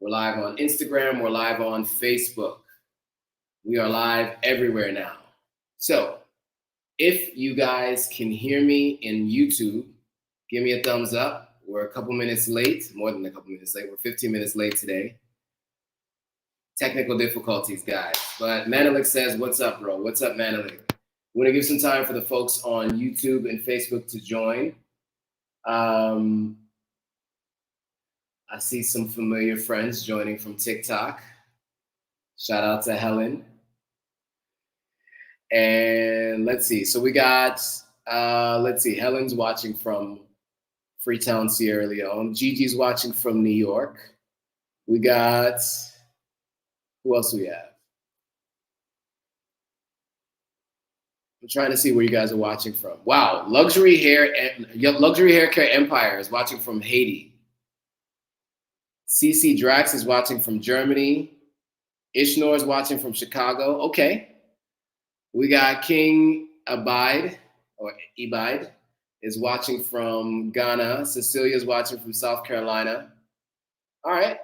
We're live on Instagram. We're live on Facebook. We are live everywhere now. So if you guys can hear me in YouTube, give me a thumbs up. We're a couple minutes late, more than a couple minutes late. We're 15 minutes late today. Technical difficulties, guys. But Manelik says, what's up, bro? What's up, Manelik? We want to give some time for the folks on YouTube and Facebook to join. I see some familiar friends joining from TikTok. Shout out to Helen. And let's see. So we got, Helen's watching from Freetown, Sierra Leone. Gigi's watching from New York. We got, who else do we have? I'm trying to see where you guys are watching from. Wow, Luxury Hair Care Empire is watching from Haiti. CC Drax is watching from Germany. Ishnor is watching from Chicago. Okay. We got King Abide, or Ibide, is watching from Ghana. Cecilia is watching from South Carolina. All right.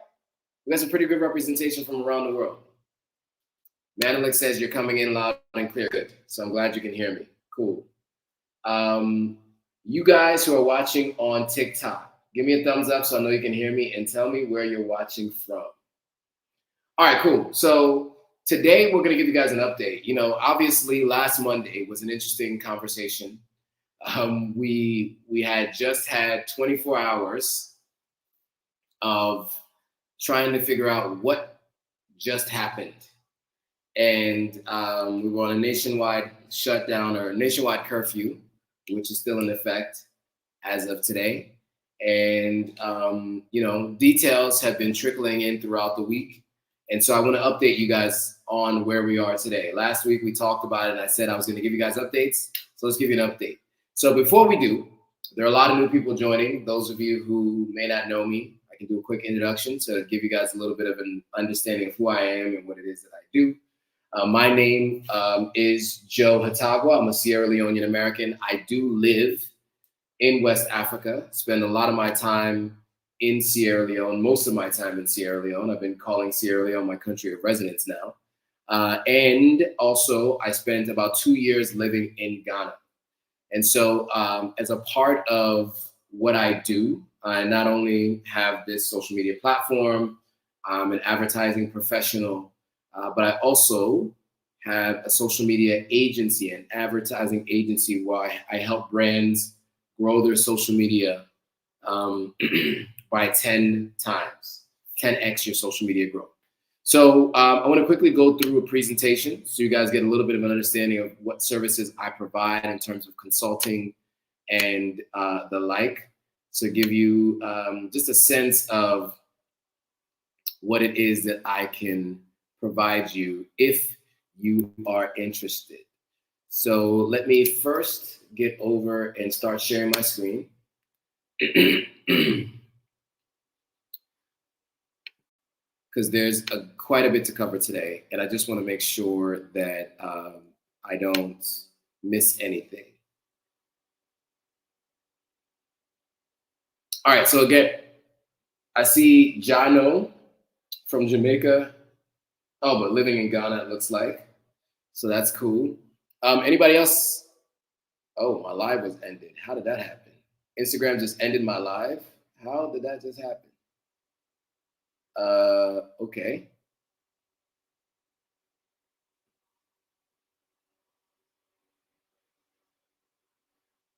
We got some pretty good representation from around the world. Manelik says you're coming in loud and clear. Good. So I'm glad you can hear me. Cool. You guys who are watching on TikTok, give me a thumbs up so I know you can hear me and tell me where you're watching from. All right, cool. So today we're going to give you guys an update. You know, obviously last Monday was an interesting conversation. We had just had 24 hours of trying to figure out what just happened. And we were on a nationwide shutdown or nationwide curfew, which is still in effect as of today. And, you know, details have been trickling in throughout the week. And so I want to update you guys on where we are today. Last week we talked about it and I said I was going to give you guys updates. So let's give you an update. So before we do, there are a lot of new people joining. Those of you who may not know me, I can do a quick introduction to give you guys a little bit of an understanding of who I am and what it is that I do. My name is Joe Hatagwa. I'm a Sierra Leonean American. I do live in West Africa, spend a lot of my time in Sierra Leone, most of my time in Sierra Leone. I've been calling Sierra Leone my country of residence now. And also I spent about 2 years living in Ghana. And so as a part of what I do, I not only have this social media platform, I'm an advertising professional, but I also have a social media agency, an advertising agency where I help brands grow their social media by 10 times, 10x your social media growth. So I want to quickly go through a presentation so you guys get a little bit of an understanding of what services I provide in terms of consulting and the like, to give you just a sense of what it is that I can provide you if you are interested. So let me first get over and start sharing my screen. Because there's quite a bit to cover today, and I just want to make sure that I don't miss anything. All right, so again, I see Jano from Jamaica. Oh, but living in Ghana, it looks like. So that's cool. Anybody else? Oh, my live was ended. How did that happen? Instagram just ended my live? How did that just happen? Okay.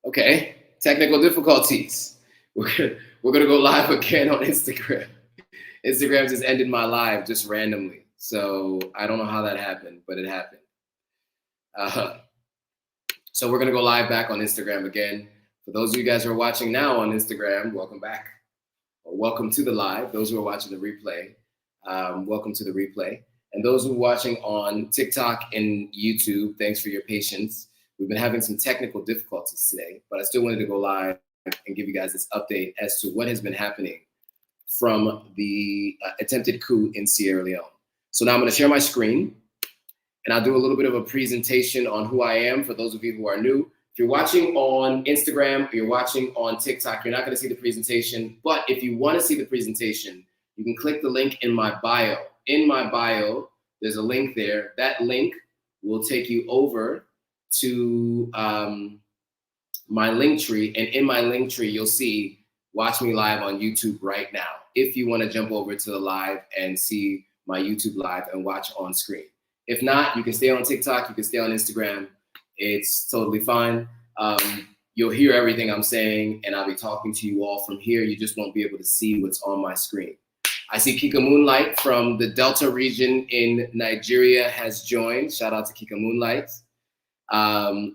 Okay, technical difficulties. We're gonna go live again on Instagram. Instagram just ended my live just randomly. So I don't know how that happened, but it happened. So we're gonna go live back on Instagram again. For those of you guys who are watching now on Instagram, welcome back. Or welcome to the live. Those who are watching the replay, welcome to the replay. And those who are watching on TikTok and YouTube, thanks for your patience. We've been having some technical difficulties today, but I still wanted to go live and give you guys this update as to what has been happening from the attempted coup in Sierra Leone. So now I'm gonna share my screen and I'll do a little bit of a presentation on who I am for those of you who are new. If you're watching on Instagram, or you're watching on TikTok, you're not gonna see the presentation, but if you wanna see the presentation, you can click the link in my bio. In my bio, there's a link there. That link will take you over to my link tree. And in my link tree, you'll see Watch Me Live on YouTube right now. If you want to jump over to the live and see my YouTube live and watch on screen. If not, you can stay on TikTok, you can stay on Instagram. It's totally fine. You'll hear everything I'm saying, and I'll be talking to you all from here. You just won't be able to see what's on my screen. I see Kika Moonlight from the Delta region in Nigeria has joined. Shout out to Kika Moonlight,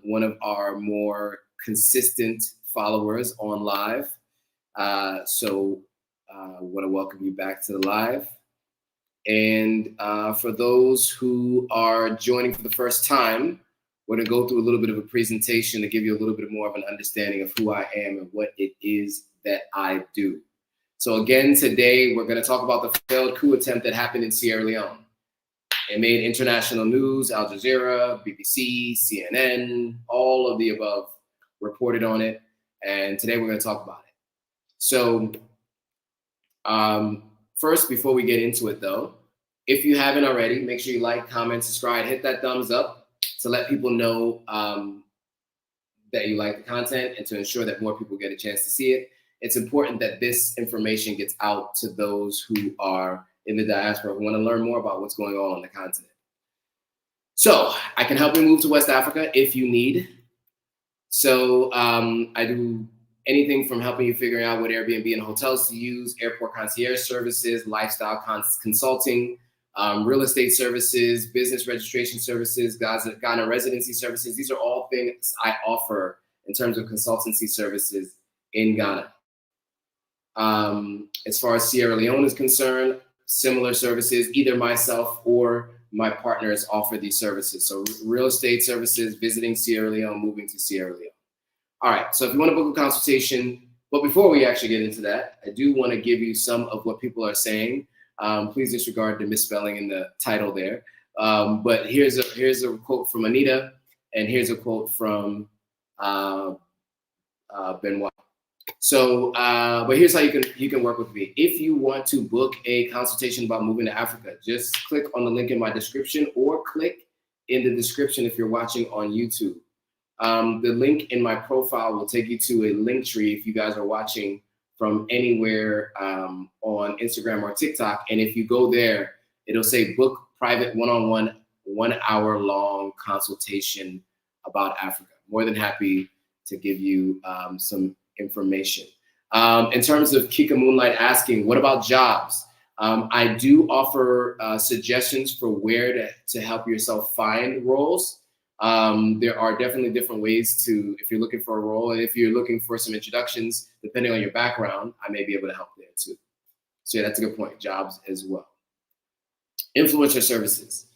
one of our more consistent followers on live. So I want to welcome you back to the live. And for those who are joining for the first time, we're going to go through a little bit of a presentation to give you a little bit more of an understanding of who I am and what it is that I do. So again, today we're going to talk about the failed coup attempt that happened in Sierra Leone. It made international news. Al Jazeera, BBC, CNN, all of the above reported on it. And today we're going to talk about it. So first, before we get into it though, if you haven't already, make sure you like, comment, subscribe, hit that thumbs up to let people know that you like the content and to ensure that more people get a chance to see it. It's important that this information gets out to those who are in the diaspora who want to learn more about what's going on the continent. So I can help you move to West Africa if you need. So I do anything from helping you figure out what Airbnb and hotels to use, airport concierge services, lifestyle consulting, real estate services, business registration services, Ghana residency services. These are all things I offer in terms of consultancy services in Ghana. As far as Sierra Leone is concerned, similar services, either myself or my partners offer these services. So real estate services, visiting Sierra Leone, moving to Sierra Leone. All right, so if you want to book a consultation, but before we actually get into that, I do want to give you some of what people are saying. Please disregard the misspelling in the title there. But here's a quote from Anita, and here's a quote from Benoit. So, but here's how you can work with me. If you want to book a consultation about moving to Africa, just click on the link in my description or click in the description if you're watching on YouTube. The link in my profile will take you to a link tree if you guys are watching from anywhere on Instagram or TikTok. And if you go there, it'll say book private one-on-one 1 hour long consultation about Africa. More than happy to give you some information. In terms of Kika Moonlight asking, what about jobs? I do offer suggestions for where to help yourself find roles. There are definitely different ways to, if you're looking for a role, and if you're looking for some introductions, depending on your background, I may be able to help there too. So yeah, that's a good point. Jobs as well. Influencer services.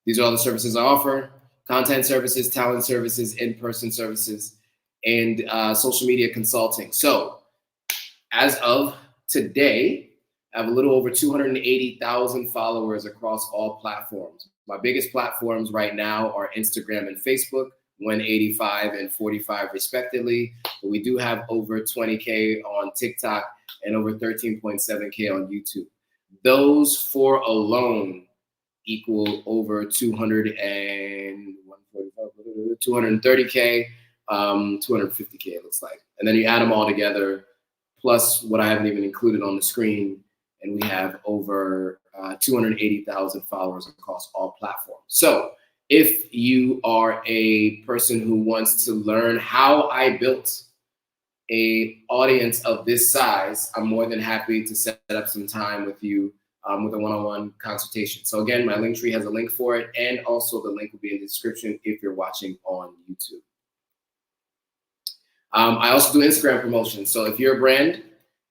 These are all the services I offer. Content services, talent services, in-person services, and social media consulting. So as of today, I have a little over 280,000 followers across all platforms. My biggest platforms right now are Instagram and Facebook, 185 and 45 respectively. But we do have over 20K on TikTok and over 13.7K on YouTube. Those four alone equal over 230K, 250K it looks like. And then you add them all together, plus what I haven't even included on the screen, and we have over 280,000 followers across all platforms. So if you are a person who wants to learn how I built a audience of this size, I'm more than happy to set up some time with you with a one-on-one consultation. So again, my link tree has a link for it, and also the link will be in the description if you're watching on YouTube. I also do Instagram promotions. So if you're a brand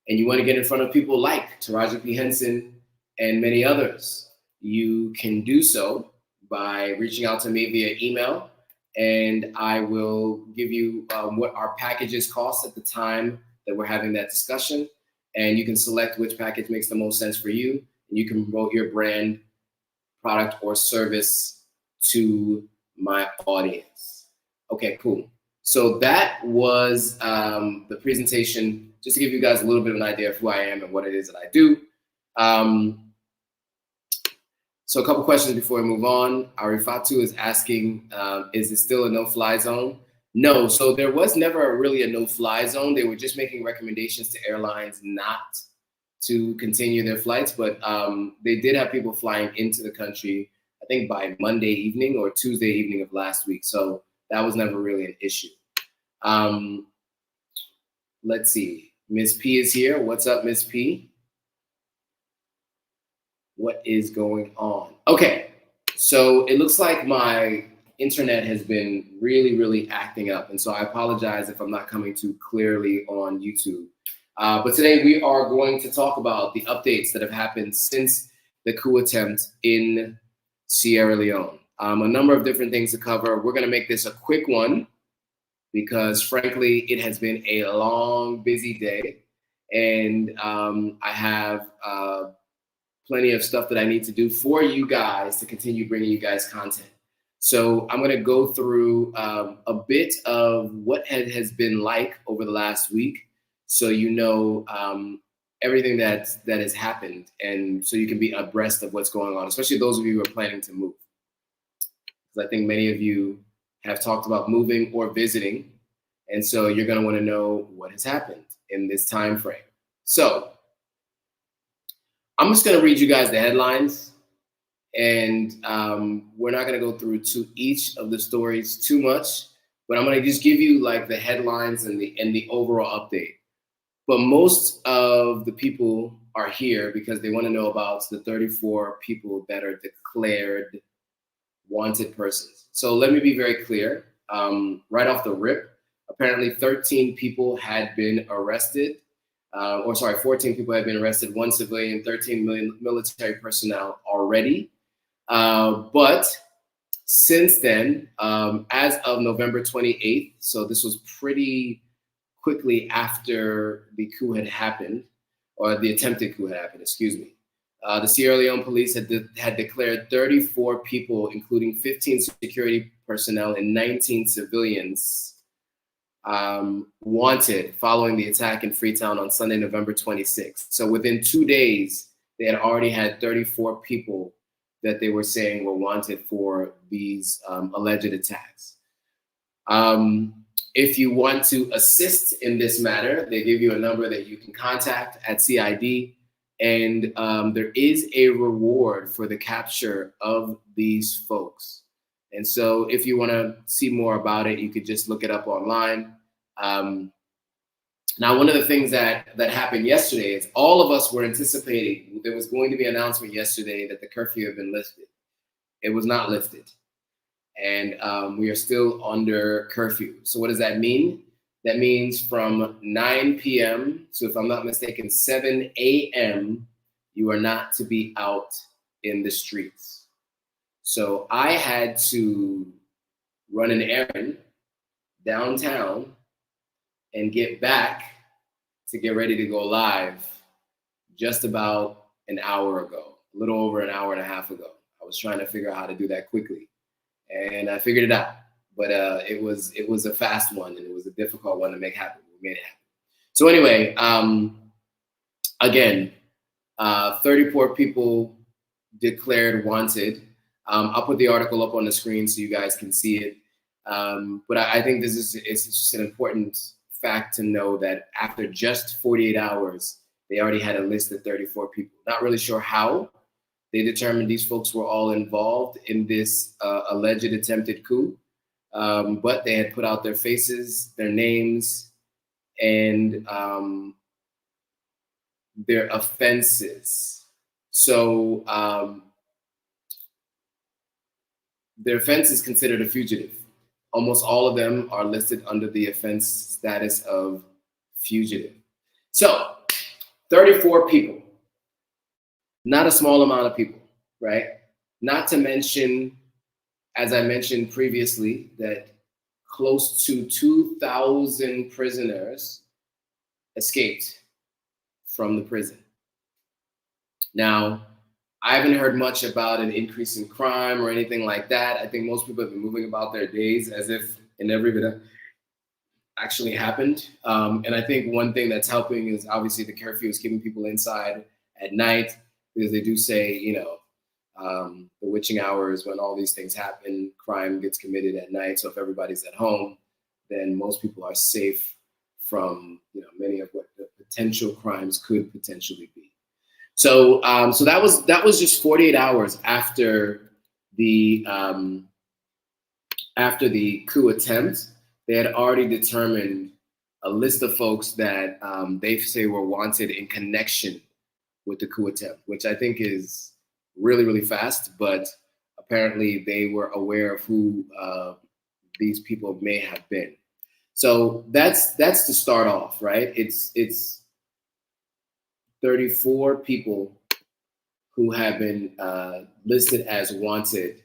and you want to get in front of people like Taraji P. Henson and many others, you can do so by reaching out to me via email, and I will give you what our packages cost at the time that we're having that discussion, and you can select which package makes the most sense for you, and you can promote your brand, product, or service to my audience. Okay, cool. So that was the presentation, just to give you guys a little bit of an idea of who I am and what it is that I do. So a couple questions before we move on. Arifatu is asking, is it still a no-fly zone? No, so there was never really a no-fly zone. They were just making recommendations to airlines not to continue their flights, but they did have people flying into the country, I think by Monday evening or Tuesday evening of last week. So that was never really an issue. Let's see. Miss P is here. What's up, Miss P? What is going on? Okay, so it looks like my internet has been really acting up, and so I apologize if I'm not coming too clearly on YouTube. But today we are going to talk about the updates that have happened since the coup attempt in Sierra Leone. A number of different things to cover. We're going to make this a quick one because, frankly, it has been a long, busy day, and I have plenty of stuff that I need to do for you guys to continue bringing you guys content. So I'm going to go through a bit of what it has been like over the last week, so you know everything that has happened, and so you can be abreast of what's going on, especially those of you who are planning to move. Because I think many of you have talked about moving or visiting, and so you're going to want to know what has happened in this time frame. So I'm just going to read you guys the headlines, and we're not going to go through to each of the stories too much, but I'm going to just give you like the headlines and the overall update. But most of the people are here because they want to know about the 34 people that are declared wanted persons. So let me be very clear. Right off the rip, apparently 13 people had been arrested. 14 people have been arrested, 1 civilian, 13 military personnel already. But since then, as of November 28th, so this was pretty quickly after the coup had happened, or the attempted coup had happened, excuse me. The Sierra Leone police had declared 34 people, including 15 security personnel and 19 civilians, wanted following the attack in Freetown on Sunday, November 26th. So within 2 days, they had already had 34 people that they were saying were wanted for these alleged attacks. If you want to assist in this matter, they give you a number that you can contact at CID, and there is a reward for the capture of these folks. And so if you want to see more about it, you could just look it up online. Now, one of the things that happened yesterday is all of us were anticipating there was going to be an announcement yesterday that the curfew had been lifted. It was not lifted. And we are still under curfew. So what does that mean? That means from 9 p.m. to, if I'm not mistaken, 7 a.m., you are not to be out in the streets. So I had to run an errand downtown and get back to get ready to go live just about an hour ago, a little over an hour and a half ago. I was trying to figure out how to do that quickly, and I figured it out. But it was a fast one, and it was a difficult one to make happen. We made it happen. So anyway, again, 34 people declared wanted. I'll put the article up on the screen so you guys can see it. But I think it's just an important fact to know that after just 48 hours, they already had a list of 34 people. Not really sure how they determined these folks were all involved in this alleged attempted coup, but they had put out their faces, their names, and their offenses. So their offense is considered a fugitive. Almost all of them are listed under the offense status of fugitive. So 34 people, not a small amount of people, right? Not to mention, as I mentioned previously, that close to 2,000 prisoners escaped from the prison. Now, I haven't heard much about an increase in crime or anything like that. I think most people have been moving about their days as if it never actually happened. And I think one thing that's helping is obviously the curfew is keeping people inside at night. because they do say, the witching hours when all these things happen, crime gets committed at night. So if everybody's at home, then most people are safe from, many of what the potential crimes could potentially be. So, so that was just 48 hours after the coup attempt. They had already determined a list of folks that they say were wanted in connection with the coup attempt, which I think is really, really fast. But apparently, they were aware of who these people may have been. So that's to start off, right? It's 34 people who have been listed as wanted.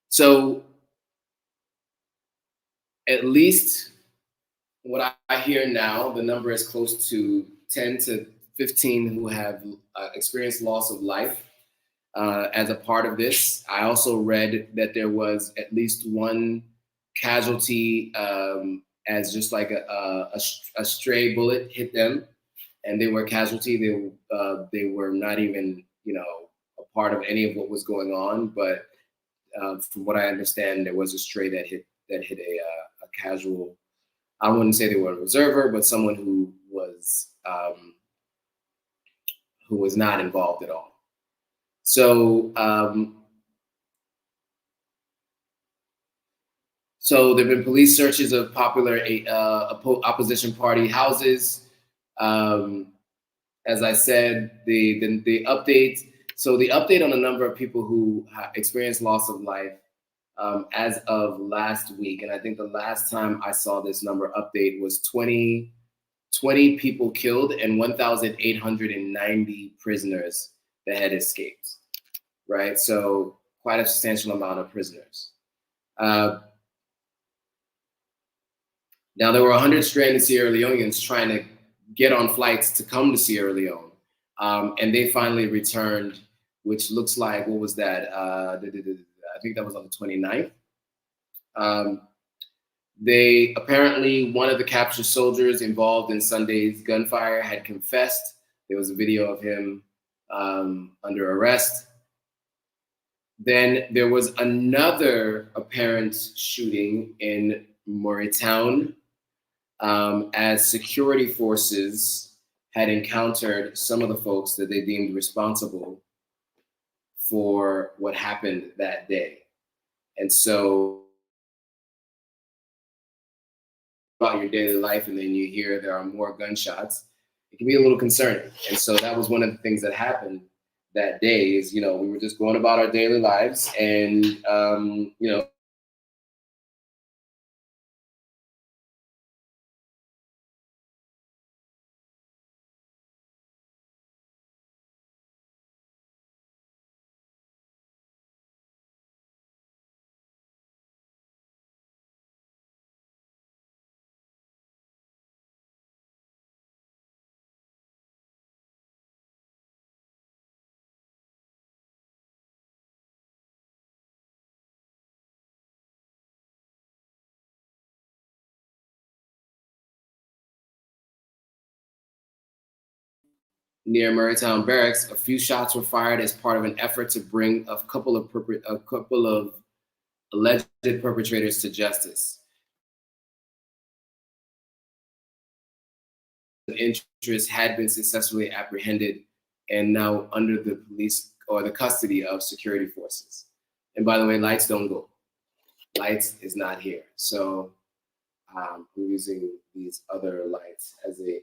So at least what I hear now, the number is close to 10 to 15 who have experienced loss of life as a part of this. I also read that there was at least one casualty as just like a stray bullet hit them, and they were a casualty. They were not even a part of any of what was going on, but from what I understand, there was a stray that hit a casual. I wouldn't say they were a reserver, but someone who was not involved at all. So so there've been police searches of popular opposition party houses. As I said, the update. So the update on the number of people who experienced loss of life as of last week, and I think the last time I saw this number update was 20 people killed and 1,890 prisoners that had escaped, right? So quite a substantial amount of prisoners. Now, there were 100 stranded Sierra Leoneans trying to get on flights to come to Sierra Leone, and they finally returned, which looks like, what was that? I think that was on the 29th. They apparently, one of the captured soldiers involved in Sunday's gunfire had confessed. There was a video of him under arrest. Then there was another apparent shooting in Moritown as security forces had encountered some of the folks that they deemed responsible for what happened that day. And so about your daily life and then you hear there are more gunshots, it can be a little concerning. And so that was one of the things that happened that day is, we were just going about our daily lives and, near Murraytown Barracks, a few shots were fired as part of an effort to bring a couple of alleged perpetrators to justice. The interest had been successfully apprehended and now under the police or the custody of security forces. And by the way, lights don't go. Lights is not here. So we're using these other lights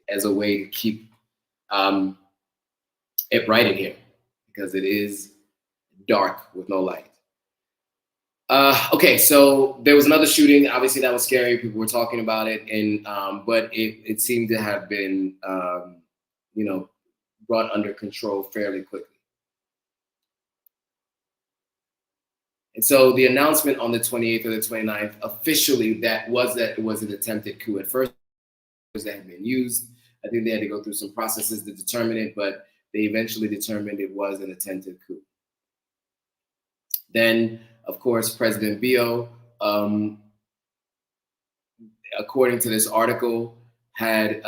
as a way to keep it bright in here because it is dark with no light. Okay, so there was another shooting. Obviously, that was scary. People were talking about it, and but it seemed to have been, brought under control fairly quickly. And so the announcement on the 28th or the 29th, officially, that it was an attempted coup. At first, that had been used. I think they had to go through some processes to determine it, but they eventually determined it was an attempted coup. Then, of course, President Bio, according to this article, had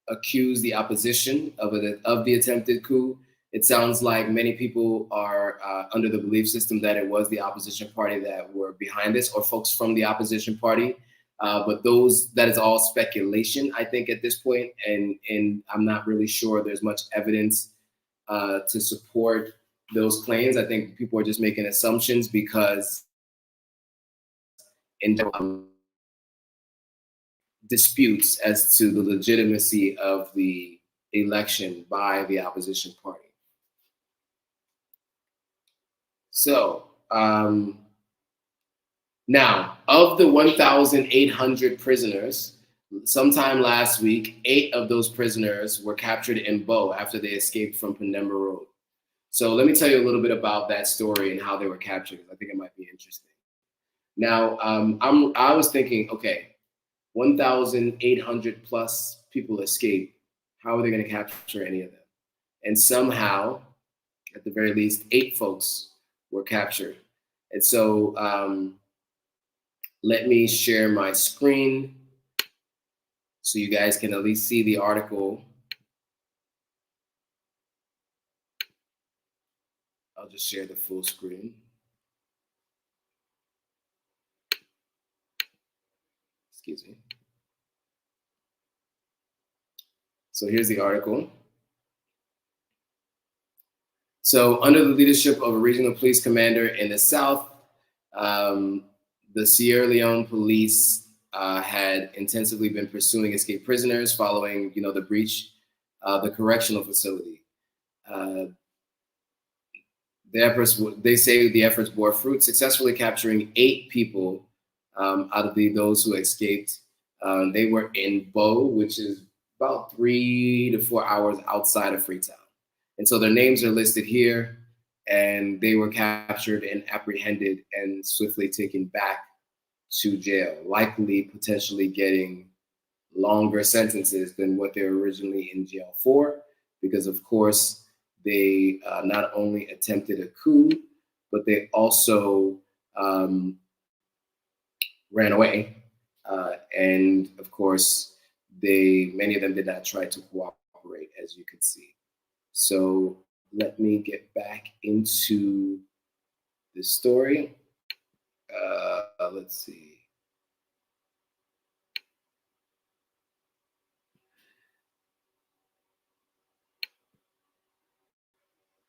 accuse the opposition of the attempted coup. It sounds like many people are under the belief system that it was the opposition party that were behind this, or folks from the opposition party. But that is all speculation, I think, at this point, and I'm not really sure there's much evidence to support those claims. I think people are just making assumptions because in disputes as to the legitimacy of the election by the opposition party. So now, of the 1,800 prisoners, sometime last week, 8 of those prisoners were captured in Bo after they escaped from Penemba Road. So let me tell you a little bit about that story and how they were captured. I think it might be interesting. Now, I was thinking, okay, 1,800 plus people escaped. How are they going to capture any of them? And somehow, at the very least, 8 folks were captured. And so let me share my screen so you guys can at least see the article. I'll just share the full screen. Excuse me. So here's the article. So under the leadership of a regional police commander in the south, the Sierra Leone police had intensively been pursuing escaped prisoners following, the breach of the correctional facility. They say the efforts bore fruit, successfully capturing 8 people out of those who escaped. They were in Bo, which is about 3 to 4 hours outside of Freetown. And so their names are listed here, and they were captured and apprehended and swiftly taken back to jail, likely potentially getting longer sentences than what they were originally in jail for, because of course they not only attempted a coup, but they also ran away. And of course, many of them did not try to cooperate, as you can see. So let me get back into the story. Let's see.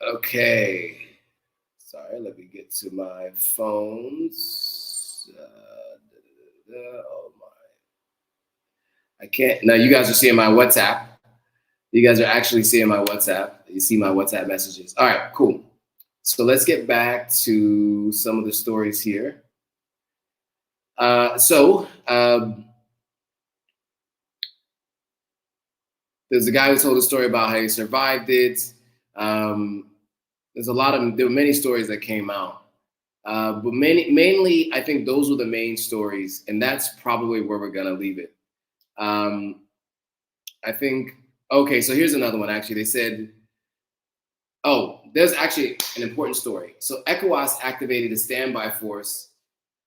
Okay. Sorry, let me get to my phones. Oh my. I can't. Now you guys are seeing my WhatsApp. You guys are actually seeing my WhatsApp. You see my WhatsApp messages. All right, cool. So let's get back to some of the stories here. There's a guy who told a story about how he survived it. There were many stories that came out. But mainly, I think those were the main stories, and that's probably where we're gonna leave it. I think, okay, so here's another one, actually. They said, there's actually an important story. So ECOWAS activated a standby force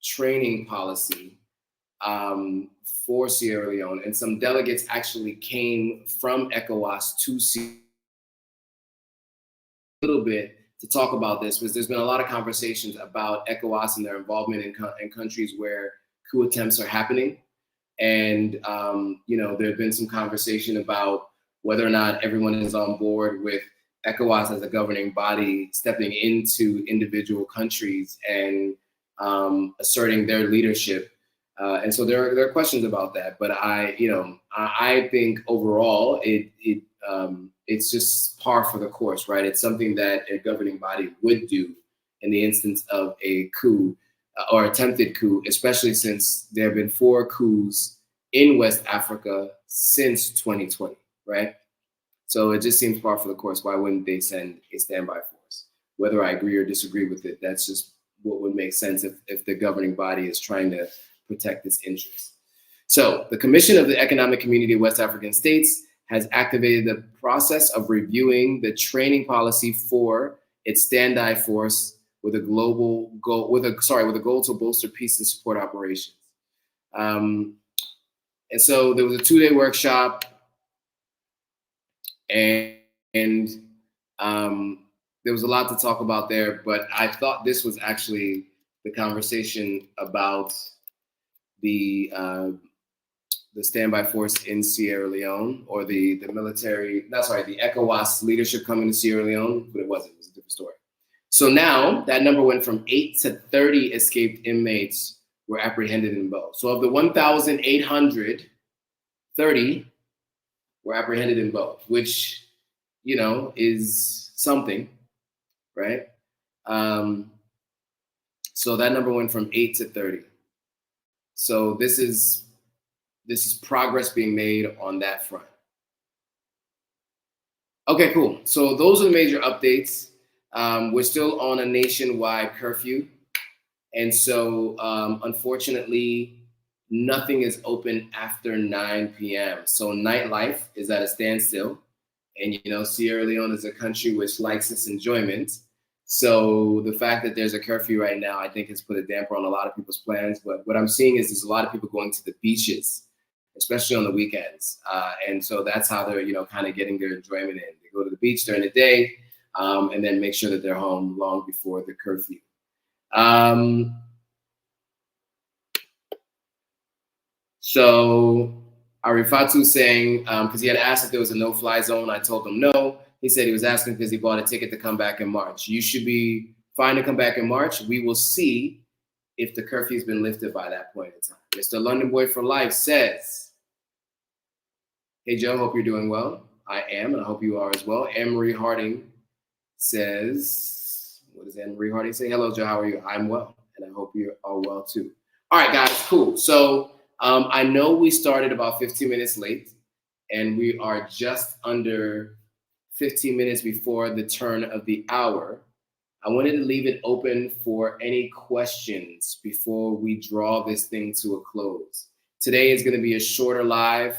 training policy for Sierra Leone, and some delegates actually came from ECOWAS to Sierra Leone a little bit to talk about this, because there's been a lot of conversations about ECOWAS and their involvement in countries where coup attempts are happening. And, there have been some conversation about whether or not everyone is on board with ECOWAS as a governing body stepping into individual countries and asserting their leadership. And so there are questions about that. But I think overall it's just par for the course, right? It's something that a governing body would do in the instance of a coup or attempted coup, especially since there have been 4 coups in West Africa since 2020, right? So it just seems par for the course. Why wouldn't they send a standby force? Whether I agree or disagree with it, that's just what would make sense if the governing body is trying to protect its interests. So the Commission of the Economic Community of West African States has activated the process of reviewing the training policy for its standby force with a goal to bolster peace and support operations. And so there was a 2-day workshop and there was a lot to talk about there. But I thought this was actually the conversation about the standby force in Sierra Leone, or the military. That's right, the ECOWAS leadership coming to Sierra Leone, but it wasn't. It was a different story. So now that number went from 8 to 30 escaped inmates were apprehended in Bo. So of the 1,800, 30 were apprehended in Bo, which, you know, is something, right? So that number went from 8 to 30. So this is progress being made on that front. Okay, cool. So those are the major updates. We're still on a nationwide curfew. And so unfortunately, nothing is open after 9 p.m. So nightlife is at a standstill. And, you know, Sierra Leone is a country which likes its enjoyment. So the fact that there's a curfew right now, I think, has put a damper on a lot of people's plans. But what I'm seeing is there's a lot of people going to the beaches, especially on the weekends. And so that's how they're, you know, kind of getting their enjoyment in. They go to the beach during the day and then make sure that they're home long before the curfew. So Arifatu saying, because he had asked if there was a no-fly zone, I told him no. He said he was asking because he bought a ticket to come back in March. You should be fine to come back in March. We will see if the curfew's been lifted by that point in time. Mr. London Boy for Life says, hey, Joe, hope you're doing well. I am, and I hope you are as well. Anne-Marie Harding says, what does Anne-Marie Harding say? Hello, Joe, how are you? I'm well, and I hope you are well too. All right, guys, cool. So I know we started about 15 minutes late, and we are just under 15 minutes before the turn of the hour. I wanted to leave it open for any questions before we draw this thing to a close. Today is going to be a shorter live,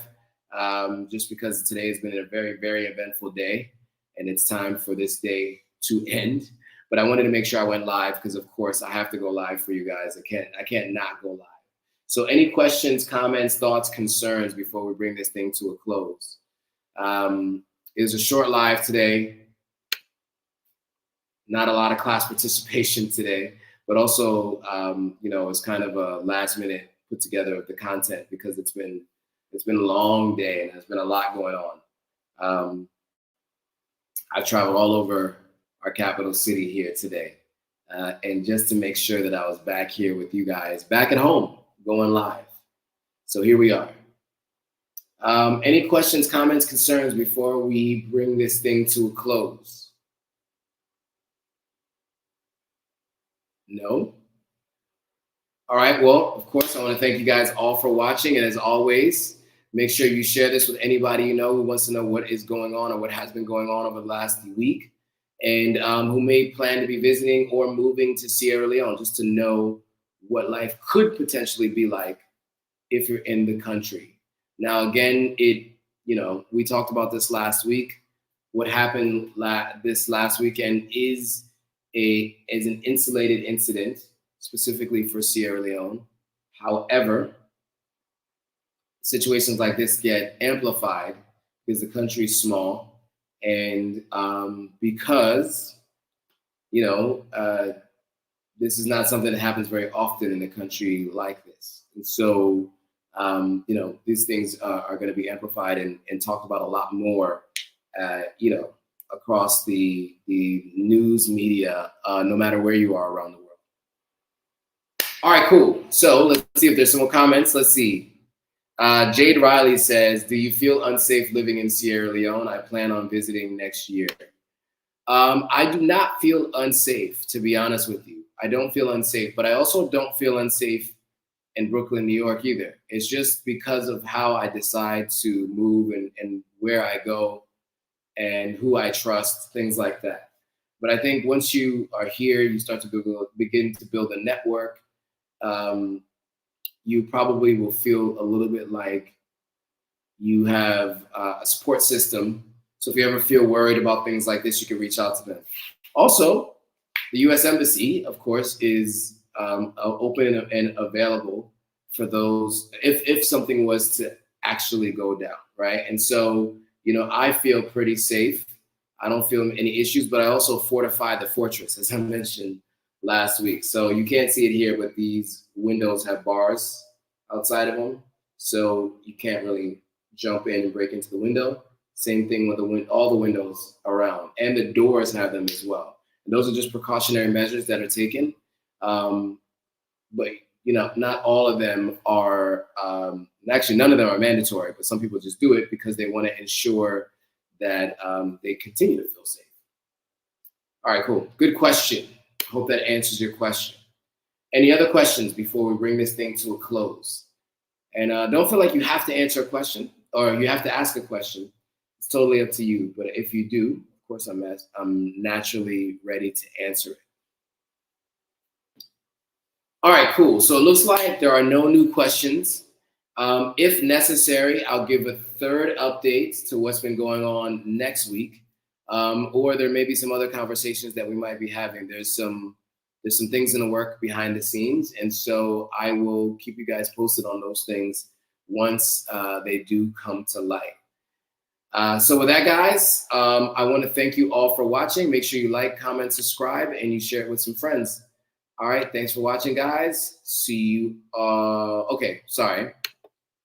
just because today has been a very, very eventful day, and it's time for this day to end. But I wanted to make sure I went live because, of course, I have to go live for you guys. I can't not go live. So any questions, comments, thoughts, concerns before we bring this thing to a close? It was a short live today. Not a lot of class participation today, but also, you know, it's kind of a last minute put together of the content because it's been a long day and there's been a lot going on. I've traveled all over our capital city here today, and just to make sure that I was back here with you guys, back at home, going live. So here we are. Any questions, comments, concerns before we bring this thing to a close? No? All right, well, of course, I want to thank you guys all for watching. And as always, make sure you share this with anybody you know who wants to know what is going on or what has been going on over the last week, and who may plan to be visiting or moving to Sierra Leone, just to know what life could potentially be like if you're in the country. Now, again, you know, we talked about this last week. What happened this last weekend is an insulated incident, specifically for Sierra Leone. However, situations like this get amplified because the country is small, and because, you know, this is not something that happens very often in a country like this. And so, you know, these things are going to be amplified and talked about a lot more, you know, across the news media, no matter where you are around the world. All right, cool. So let's see if there's some more comments. Let's see. Jade Riley says, do you feel unsafe living in Sierra Leone? I plan on visiting next year. I do not feel unsafe, to be honest with you. I don't feel unsafe, but I also don't feel unsafe in Brooklyn, New York either. It's just because of how I decide to move and where I go and who I trust, things like that. But I think once you are here, you start to begin to build a network. You probably will feel a little bit like you have a support system. So if you ever feel worried about things like this, you can reach out to them. Also, the U.S. Embassy, of course, is open and available for those if something was to actually go down, right? And so I feel pretty safe. I don't feel any issues, but I also fortified the fortress, as I mentioned last week. So you can't see it here, but these windows have bars outside of them. So you can't really jump in and break into the window. Same thing with all the windows around, and the doors have them as well. And those are just precautionary measures that are taken. But not all of them are. Actually, none of them are mandatory. But some people just do it because they want to ensure that they continue to feel safe. All right, cool. Good question. Hope that answers your question. Any other questions before we bring this thing to a close? And don't feel like you have to answer a question or you have to ask a question. It's totally up to you. But if you do, of course, I'm naturally ready to answer it. All right, cool. So it looks like there are no new questions. If necessary, I'll give a third update to what's been going on next week. Or there may be some other conversations that we might be having. There's some things in the work behind the scenes. And so I will keep you guys posted on those things once they do come to light. So with that, guys, I want to thank you all for watching. Make sure you like, comment, subscribe, and you share it with some friends. All right, thanks for watching, guys. See you. Okay, sorry.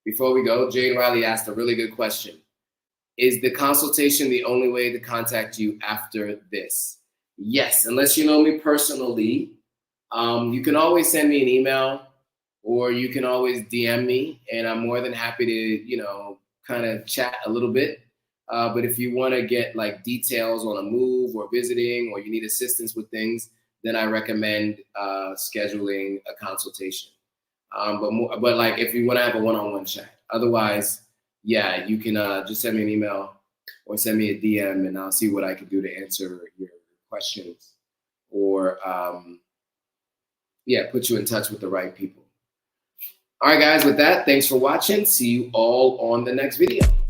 Before we go, Jade Riley asked a really good question. Is the consultation the only way to contact you after this? Yes, unless you know me personally. You can always send me an email or you can always DM me, and I'm more than happy to, kind of chat a little bit. But if you want to get like details on a move or visiting or you need assistance with things, then I recommend scheduling a consultation. But like if you want to have a one-on-one chat, otherwise, yeah, you can just send me an email or send me a DM, and I'll see what I can do to answer your questions or put you in touch with the right people. All right, guys, with that, thanks for watching. See you all on the next video.